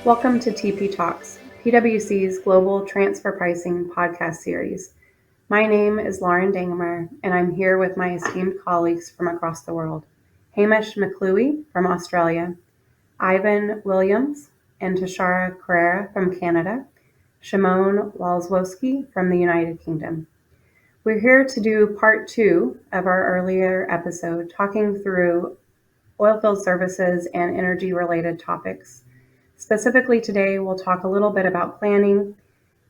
Welcome to TP Talks, PwC's Global Transfer Pricing podcast series. My name is Lauren Dangemer, and I'm here with my esteemed colleagues from across the world. Hamish McClooey from Australia, Ivan Williams and Tashara Carrera from Canada, Shimon Walzwowski from the United Kingdom. We're here to do part 2 of our earlier episode, talking through oilfield services and energy-related topics. Specifically today, we'll talk a little bit about planning,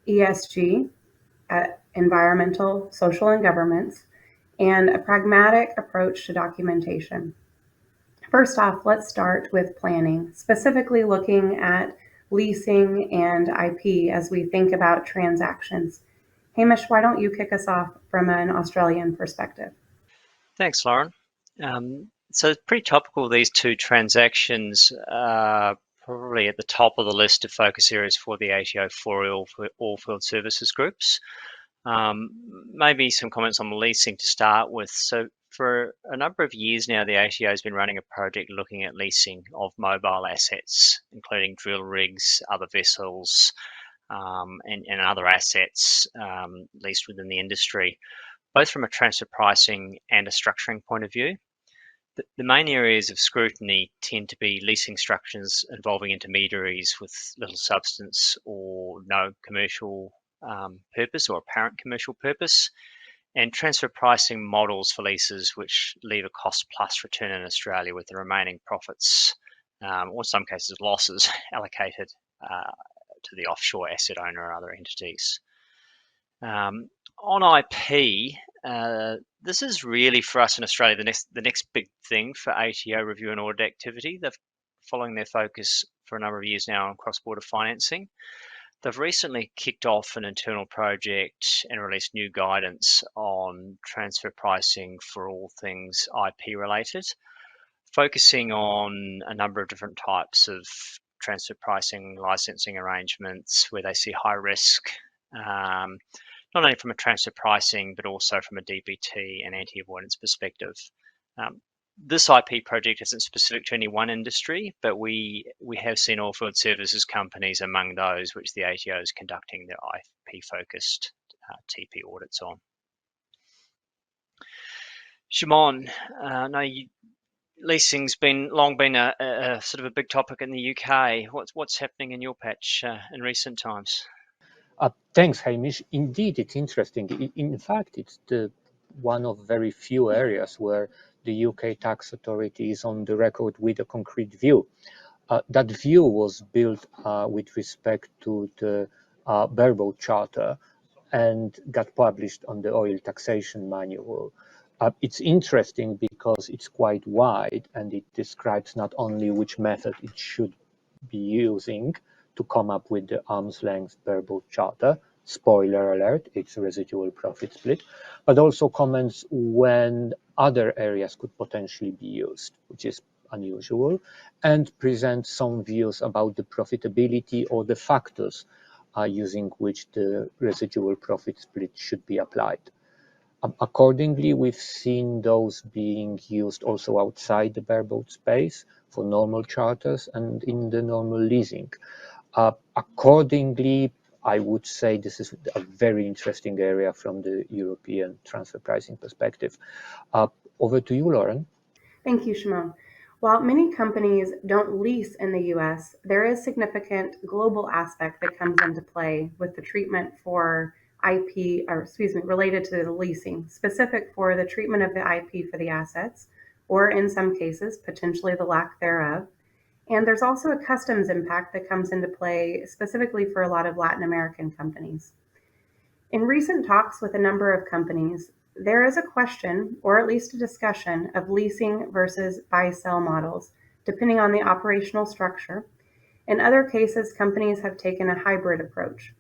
ESG, environmental, social, and governance, and a pragmatic approach to documentation. First off, let's start with planning, specifically looking at leasing and IP as we think about transactions. Hamish, why don't you kick us off from an Australian perspective? Thanks, Lauren. So it's pretty topical, these two transactions are probably at the top of the list of focus areas for the ATO for oilfield services groups. Maybe some comments on leasing to start with. So for a number of years now, the ATO has been running a project looking at leasing of mobile assets, including drill rigs, other vessels, and other assets leased within the industry, both from a transfer pricing and a structuring point of view. The main areas of scrutiny tend to be leasing structures involving intermediaries with little substance or no commercial purpose or apparent commercial purpose, and transfer pricing models for leases which leave a cost plus return in Australia with the remaining profits, or in some cases losses, allocated to the offshore asset owner or other entities. On IP, this is really for us in Australia the next big thing for ATO review and audit activity. They're following their focus for a number of years now on cross-border financing. They've recently kicked off an internal project and released new guidance on transfer pricing for all things IP related, focusing on a number of different types of transfer pricing licensing arrangements where they see high risk, not only from a transfer pricing, but also from a DPT and anti-avoidance perspective. This IP project isn't specific to any one industry, but we have seen oilfield services companies among those which the ATO is conducting their IP-focused TP audits on. Shimon, leasing's long been a sort of a big topic in the UK. What's happening in your patch in recent times? Thanks, Hamish. Indeed, it's interesting. In fact, it's one of very few areas where the UK tax authority is on the record with a concrete view. That view was built with respect to the bareboat charter and got published on the oil taxation manual. It's interesting because it's quite wide and it describes not only which method it should be using to come up with the arm's length bareboat charter. Spoiler alert, it's a residual profit split, but also comments when other areas could potentially be used, which is unusual, and presents some views about the profitability or the factors using which the residual profit split should be applied. Accordingly, we've seen those being used also outside the bareboat space for normal charters and in the normal leasing. Accordingly, I would say this is a very interesting area from the European transfer pricing perspective. Over to you, Lauren. Thank you, Shimon. While many companies don't lease in the US, there is significant global aspect that comes into play with the treatment for IP, related to the leasing, specific for the treatment of the IP for the assets, or in some cases, potentially the lack thereof. And there's also a customs impact that comes into play specifically for a lot of Latin American companies. In recent talks with a number of companies, there is a question, or at least a discussion, of leasing versus buy-sell models, depending on the operational structure. In other cases, companies have taken a hybrid approach.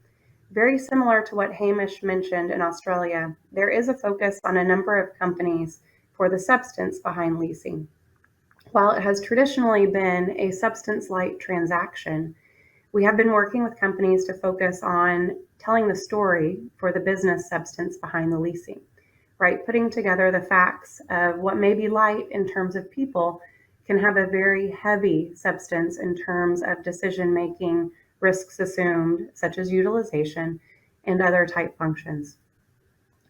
Very similar to what Hamish mentioned in Australia, there is a focus on a number of companies for the substance behind leasing. While it has traditionally been a substance-light transaction, we have been working with companies to focus on telling the story for the business substance behind the leasing, right? Putting together the facts of what may be light in terms of people can have a very heavy substance in terms of decision making, risks assumed, such as utilization, and other type functions.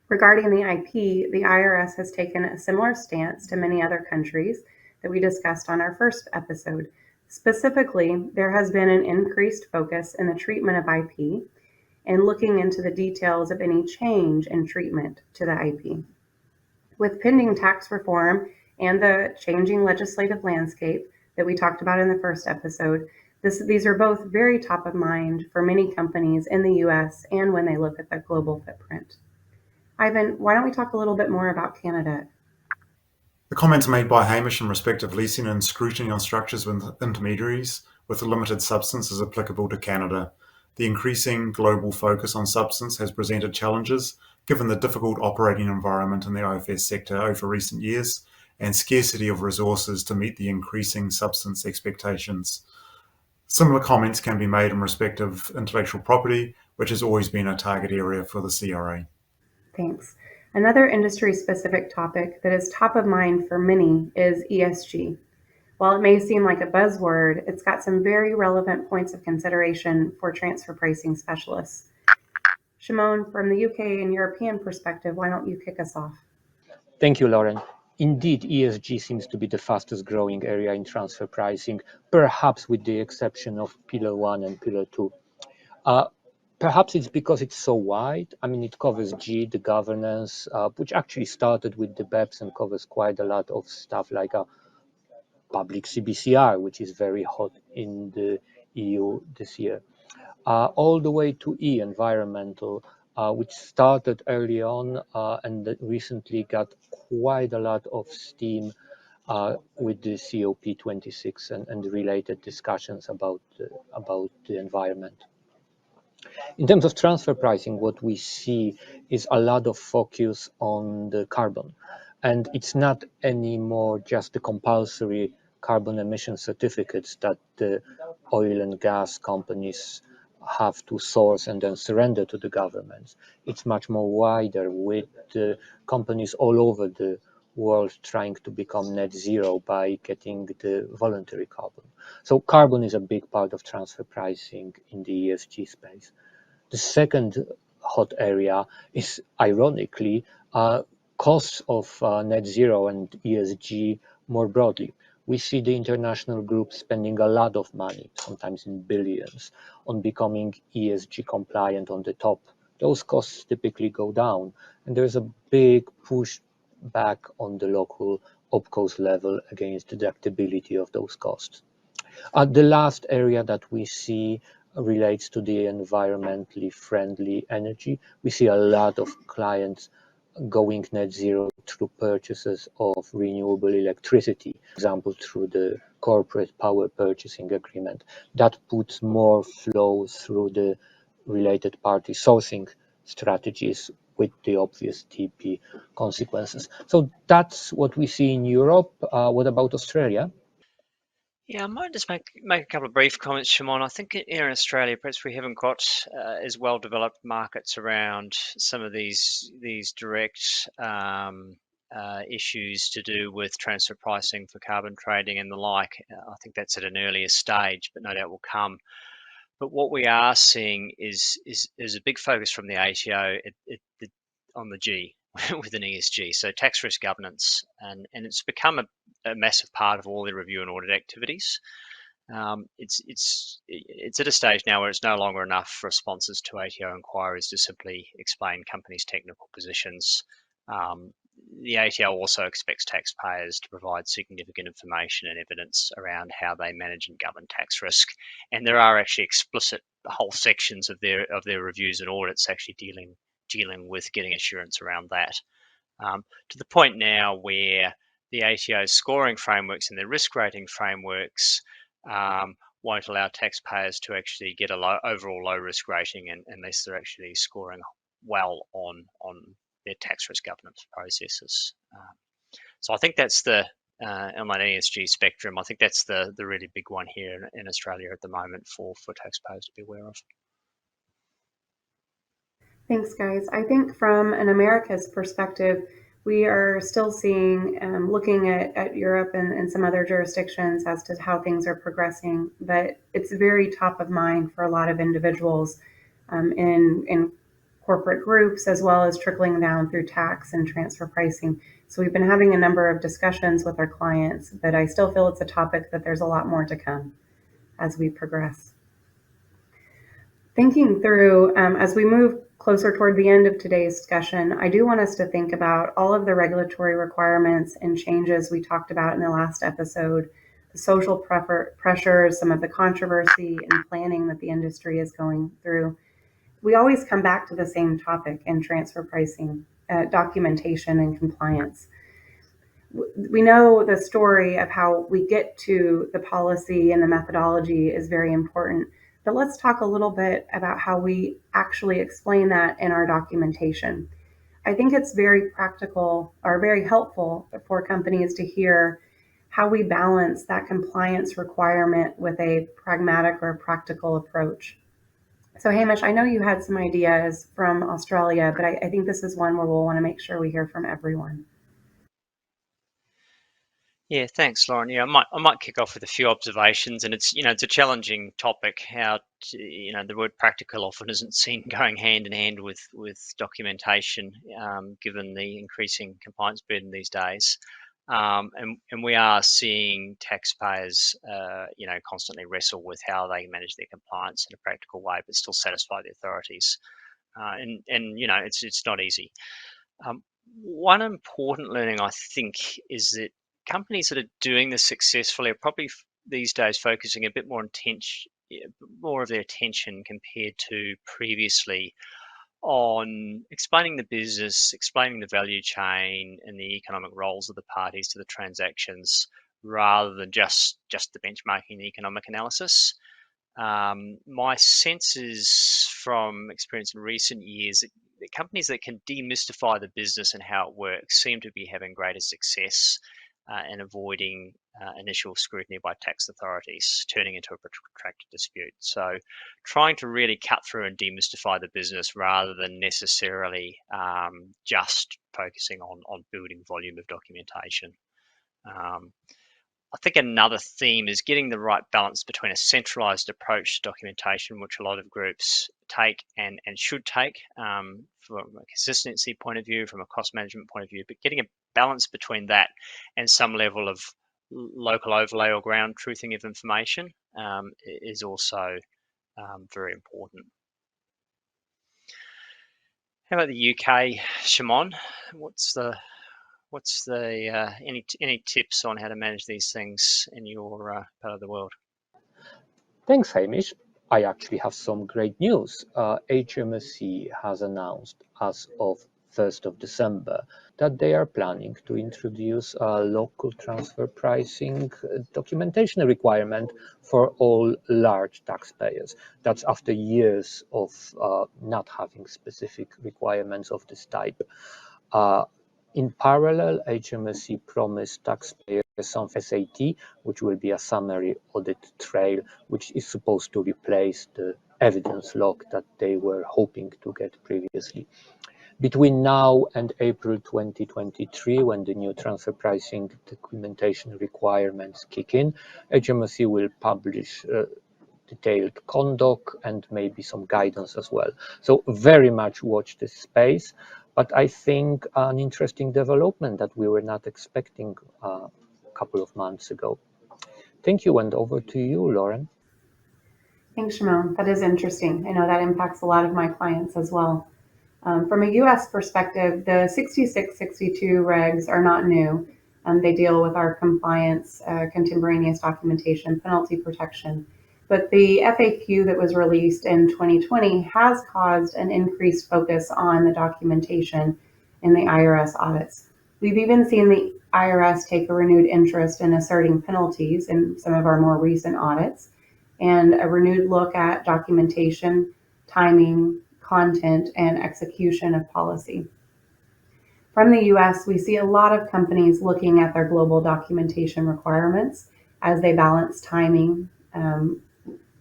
Regarding the IP, the IRS has taken a similar stance to many other countries that we discussed on our first episode. Specifically, there has been an increased focus in the treatment of IP and looking into the details of any change in treatment to the IP. With pending tax reform and the changing legislative landscape that we talked about in the first episode, these are both very top of mind for many companies in the US and when they look at the global footprint. Ivan, why don't we talk a little bit more about Canada? The comments made by Hamish in respect of leasing and scrutiny on structures with intermediaries with a limited substance is applicable to Canada. The increasing global focus on substance has presented challenges given the difficult operating environment in the OFS sector over recent years and scarcity of resources to meet the increasing substance expectations. Similar comments can be made in respect of intellectual property, which has always been a target area for the CRA. Thanks. Another industry specific topic that is top of mind for many is ESG. While it may seem like a buzzword, it's got some very relevant points of consideration for transfer pricing specialists. Shimon, from the UK and European perspective, why don't you kick us off? Thank you, Lauren. Indeed, ESG seems to be the fastest growing area in transfer pricing, perhaps with the exception of Pillar 1 and Pillar 2. Perhaps it's because it's so wide. I mean, it covers G, the governance, which actually started with the BEPS and covers quite a lot of stuff like public CBCR, which is very hot in the EU this year, all the way to E, environmental, which started early on and recently got quite a lot of steam with the COP26 and the related discussions about the environment. In terms of transfer pricing, what we see is a lot of focus on the carbon. And it's not anymore just the compulsory carbon emission certificates that the oil and gas companies have to source and then surrender to the governments. It's much more wider, with companies all over the world trying to become net zero by getting the voluntary carbon. So carbon is a big part of transfer pricing in the ESG space. The second hot area is, ironically, costs of net zero and ESG more broadly. We see the international groups spending a lot of money, sometimes in billions, on becoming ESG compliant on the top. Those costs typically go down, and there's a big push back on the local OPCOs level against the deductibility of those costs. The last area that we see relates to the environmentally friendly energy. We see a lot of clients going net zero through purchases of renewable electricity, for example, through the corporate power purchasing agreement. That puts more flow through the related party sourcing strategies with the obvious TP consequences. So that's what we see in Europe. What about Australia? Yeah, I might just make a couple of brief comments, Shimon. I think here in Australia, perhaps we haven't got as well developed markets around some of these direct issues to do with transfer pricing for carbon trading and the like. I think that's at an earlier stage, but no doubt will come. But what we are seeing is a big focus from the ATO on the G within ESG, so tax risk governance, and it's become a massive part of all the review and audit activities. It's at a stage now where it's no longer enough responses to ATO inquiries to simply explain companies' technical positions. The ATO also expects taxpayers to provide significant information and evidence around how they manage and govern tax risk, and there are actually explicit whole sections of their reviews and audits actually dealing with getting assurance around that. To the point now where the ATO's scoring frameworks and their risk rating frameworks won't allow taxpayers to actually get a overall low risk rating unless they're actually scoring well on their tax risk governance processes. So I think that's on that ESG spectrum. I think that's the really big one here in Australia at the moment for taxpayers to be aware of. Thanks, guys. I think from an America's perspective, We are still seeing, looking at Europe and some other jurisdictions as to how things are progressing, but it's very top of mind for a lot of individuals in corporate groups, as well as trickling down through tax and transfer pricing. So we've been having a number of discussions with our clients, but I still feel it's a topic that there's a lot more to come as we progress. Thinking through, as we move closer toward the end of today's discussion, I do want us to think about all of the regulatory requirements and changes we talked about in the last episode, the social pressures, some of the controversy and planning that the industry is going through. We always come back to the same topic in transfer pricing, documentation and compliance. We know the story of how we get to the policy and the methodology is very important, but let's talk a little bit about how we actually explain that in our documentation. I think it's very practical or very helpful for companies to hear how we balance that compliance requirement with a pragmatic or practical approach. So Hamish, I know you had some ideas from Australia, but I think this is one where we'll want to make sure we hear from everyone. Yeah, thanks, Lauren. Yeah, I might kick off with a few observations, and it's a challenging topic. How the word practical often isn't seen going hand in hand with documentation, given the increasing compliance burden these days, and we are seeing taxpayers, constantly wrestle with how they manage their compliance in a practical way, but still satisfy the authorities, and it's not easy. One important learning, I think, is that companies that are doing this successfully are probably these days focusing a bit more of their attention compared to previously on explaining the business, explaining the value chain and the economic roles of the parties to the transactions, rather than just the benchmarking and economic analysis. My sense is, from experience in recent years, that companies that can demystify the business and how it works seem to be having greater success in avoiding initial scrutiny by tax authorities, turning into a protracted dispute. So trying to really cut through and demystify the business rather than necessarily just focusing on building volume of documentation. I think another theme is getting the right balance between a centralized approach to documentation, which a lot of groups take and should take from a consistency point of view, from a cost management point of view, but getting a balance between that and some level of local overlay or ground truthing of information is also very important. How about the UK, Shimon? What's the any tips on how to manage these things in your part of the world? Thanks, Hamish. I actually have some great news. HMSC has announced as of 1st of December that they are planning to introduce a local transfer pricing documentation requirement for all large taxpayers. That's after years of not having specific requirements of this type. In parallel, HMSC promised taxpayers some SAT, which will be a summary audit trail, which is supposed to replace the evidence log that they were hoping to get previously. Between now and April 2023, when the new transfer pricing documentation requirements kick in, HMSC will publish detailed conduct and maybe some guidance as well. So very much watch this space. But I think an interesting development that we were not expecting a couple of months ago. Thank you, and over to you, Lauren. Thanks, Shimon. That is interesting. I know that impacts a lot of my clients as well. From a U.S. perspective, the 6662 regs are not new. They deal with our compliance, contemporaneous documentation, penalty protection. But the FAQ that was released in 2020 has caused an increased focus on the documentation in the IRS audits. We've even seen the IRS take a renewed interest in asserting penalties in some of our more recent audits, and a renewed look at documentation, timing, content, and execution of policy. From the US, we see a lot of companies looking at their global documentation requirements as they balance timing,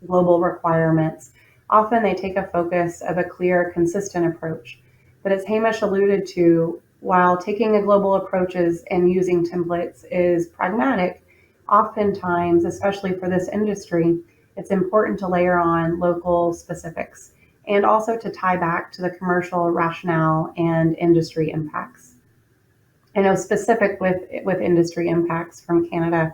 global requirements. Often they take a focus of a clear, consistent approach. But as Hamish alluded to, While taking a global approaches and using templates is pragmatic, oftentimes, especially for this industry, it's important to layer on local specifics and also to tie back to the commercial rationale and industry impacts. I know specific with industry impacts from Canada.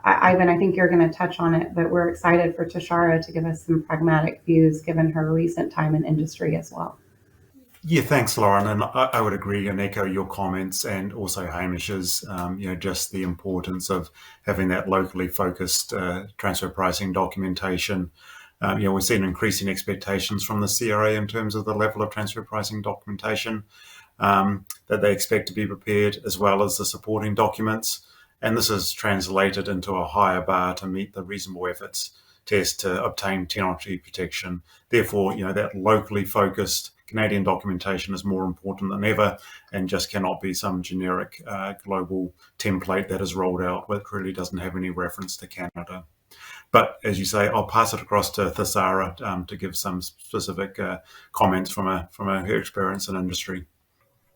Ivan, I think you're going to touch on it, but we're excited for Tashara to give us some pragmatic views given her recent time in industry as well. Yeah, thanks, Lauren. And I would agree and echo your comments and also Hamish's, just the importance of having that locally focused transfer pricing documentation. We've seen increasing expectations from the CRA in terms of the level of transfer pricing documentation that they expect to be prepared, as well as the supporting documents. And this is translated into a higher bar to meet the reasonable efforts test to obtain technology protection. Therefore, that locally focused Canadian documentation is more important than ever and just cannot be some generic global template that is rolled out which really doesn't have any reference to Canada. But as you say, I'll pass it across to Thasara to give some specific comments from her experience in industry.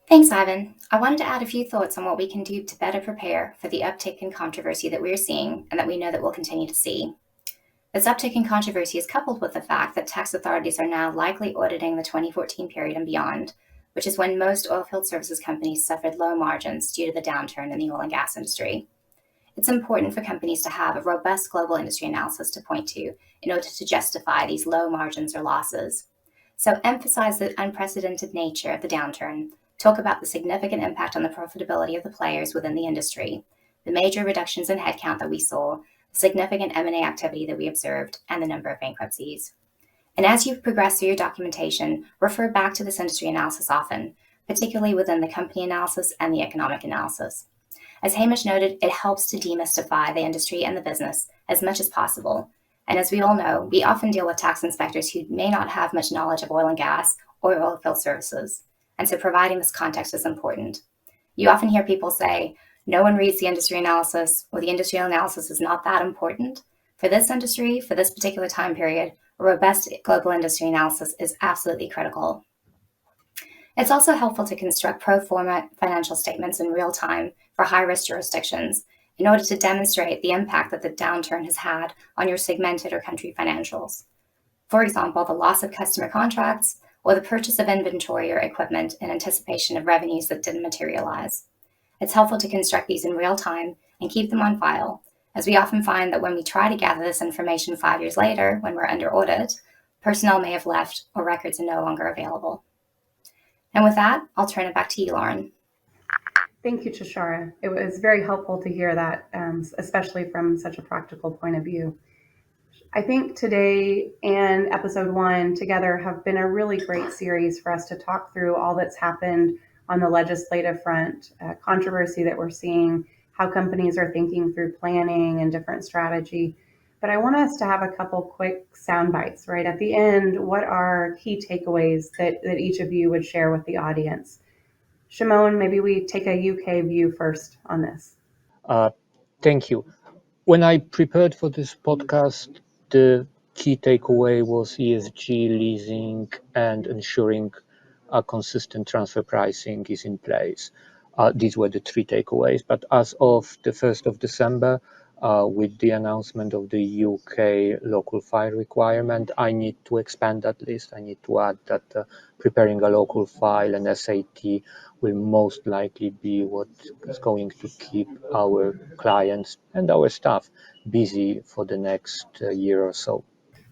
Thanks, Ivan. I wanted to add a few thoughts on what we can do to better prepare for the uptick in controversy that we're seeing and that we know that we'll continue to see. This uptick in controversy is coupled with the fact that tax authorities are now likely auditing the 2014 period and beyond, which is when most oilfield services companies suffered low margins due to the downturn in the oil and gas industry. It's important for companies to have a robust global industry analysis to point to in order to justify these low margins or losses. So emphasize the unprecedented nature of the downturn, talk about the significant impact on the profitability of the players within the industry, the major reductions in headcount that we saw, the significant M&A activity that we observed, and the number of bankruptcies. And as you progress through your documentation, refer back to this industry analysis often, particularly within the company analysis and the economic analysis. As Hamish noted, it helps to demystify the industry and the business as much as possible. And as we all know, we often deal with tax inspectors who may not have much knowledge of oil and gas or oilfield services. And so providing this context is important. You often hear people say, no one reads the industry analysis, or the industry analysis is not that important. For this industry, for this particular time period, a robust global industry analysis is absolutely critical. It's also helpful to construct pro forma financial statements in real time for high-risk jurisdictions in order to demonstrate the impact that the downturn has had on your segmented or country financials. For example, the loss of customer contracts, or the purchase of inventory or equipment in anticipation of revenues that didn't materialize. It's helpful to construct these in real time and keep them on file, as we often find that when we try to gather this information 5 years later, when we're under audit, personnel may have left or records are no longer available. And with that, I'll turn it back to you, Lauren. Thank you, Tashara. It was very helpful to hear that, especially from such a practical point of view. I think today and episode 1 together have been a really great series for us to talk through all that's happened on the legislative front, controversy that we're seeing, how companies are thinking through planning and different strategy. But I want us to have a couple quick sound bites, right? At the end, what are key takeaways that each of you would share with the audience? Shimon, maybe we take a UK view first on this. Thank you. When I prepared for this podcast, the key takeaway was ESG, leasing, and ensuring a consistent transfer pricing is in place. These were the 3 takeaways. But as of the 1st of December, with the announcement of the UK local file requirement, I need to expand that list. I need to add that preparing a local file and SAT will most likely be what is going to keep our clients and our staff busy for the next year or so.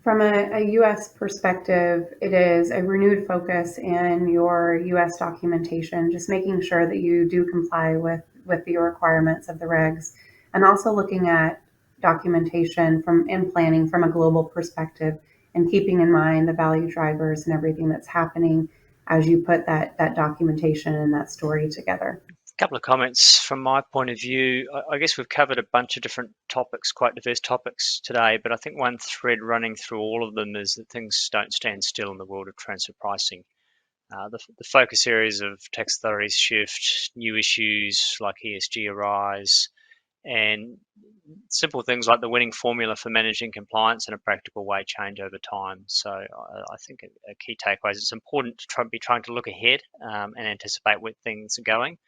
From a US perspective, it is a renewed focus in your US documentation, just making sure that you do comply with the requirements of the regs, and also looking at documentation and planning from a global perspective and keeping in mind the value drivers and everything that's happening as you put that documentation and that story together. A couple of comments from my point of view. I guess we've covered a bunch of different topics, quite diverse topics today, but I think one thread running through all of them is that things don't stand still in the world of transfer pricing. The focus areas of tax authorities shift, new issues like ESG arise, and simple things like the winning formula for managing compliance in a practical way change over time. So I think a key takeaway is it's important to be trying to look ahead and anticipate where things are going,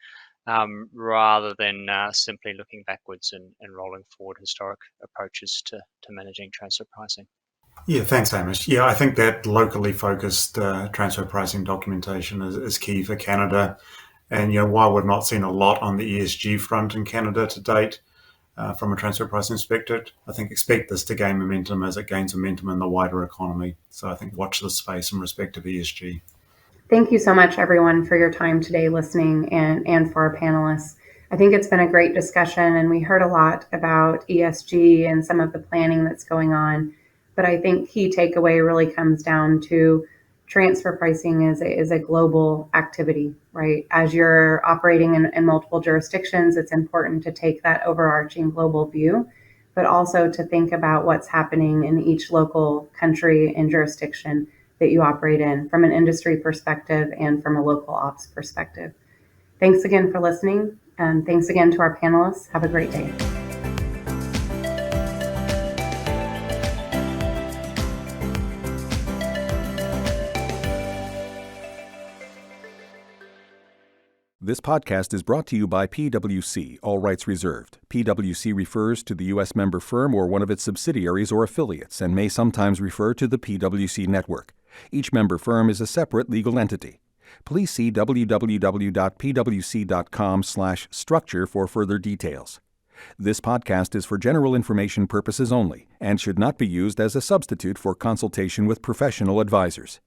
rather than simply looking backwards and rolling forward historic approaches to managing transfer pricing. Yeah, thanks, Hamish. Yeah, I think that locally focused transfer pricing documentation is key for Canada. And while we've not seen a lot on the ESG front in Canada to date, from a transfer pricing perspective, I think expect this to gain momentum as it gains momentum in the wider economy. So I think watch this space in respect of ESG. Thank you so much, everyone, for your time today listening and for our panelists. I think it's been a great discussion, and we heard a lot about ESG and some of the planning that's going on. But I think key takeaway really comes down to transfer pricing is a global activity, right? As you're operating in multiple jurisdictions, it's important to take that overarching global view, but also to think about what's happening in each local country and jurisdiction that you operate in from an industry perspective and from a local ops perspective. Thanks again for listening, and thanks again to our panelists. Have a great day. This podcast is brought to you by PwC, all rights reserved. PwC refers to the U.S. member firm or one of its subsidiaries or affiliates and may sometimes refer to the PwC network. Each member firm is a separate legal entity. Please see www.pwc.com/structure for further details. This podcast is for general information purposes only and should not be used as a substitute for consultation with professional advisors.